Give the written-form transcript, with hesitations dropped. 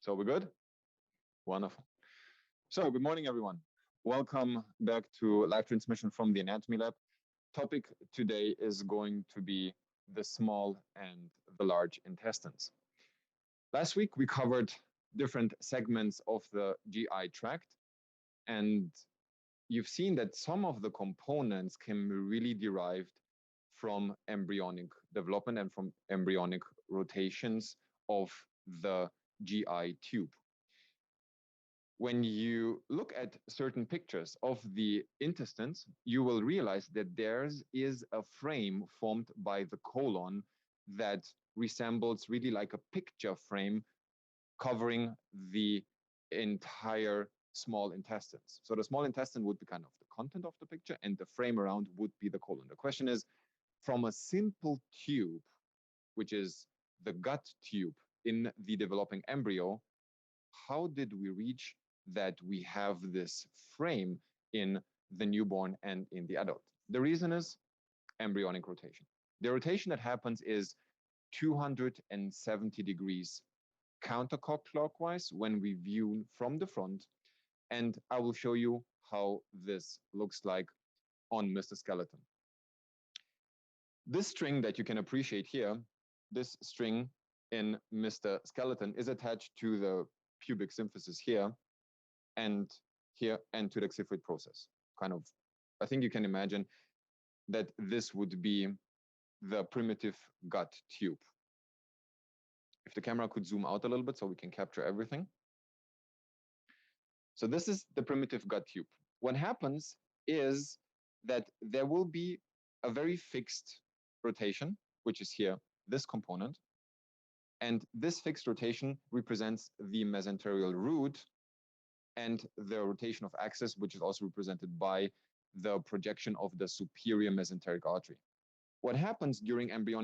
So we're good? Wonderful. So good morning, everyone. Welcome back to live transmission from the Anatomy Lab. Topic today is going to be the small and the large intestines. Last week, we covered different segments of the GI tract, and you've seen that some of the components can be really derived from embryonic development and from embryonic rotations of the GI tube. When you look at certain pictures of the intestines, you will realize that there is a frame formed by the colon that resembles really like a picture frame covering the entire small intestines. So the small intestine would be kind of the content of the picture, and the frame around would be the colon. The question is, from a simple tube, which is the gut tube in the developing embryo, how did we reach that we have this frame in the newborn and in the adult? The reason is embryonic rotation. The rotation that happens is 270 degrees counterclockwise when we view from the front, and I will show you how this looks like on Mr. Skeleton. This string that you can appreciate here, this string in Mr. Skeleton is attached to the pubic symphysis here and here and to the xiphoid process. Kind of, I think you can imagine that this would be the primitive gut tube. If the camera could zoom out a little bit so we can capture everything. So this is the primitive gut tube. What happens is that there will be a very fixed rotation, which is here, this component. And this fixed rotation represents the mesenterial root and the rotation of axis, which is also represented by the projection of the superior mesenteric artery. What happens during embryonic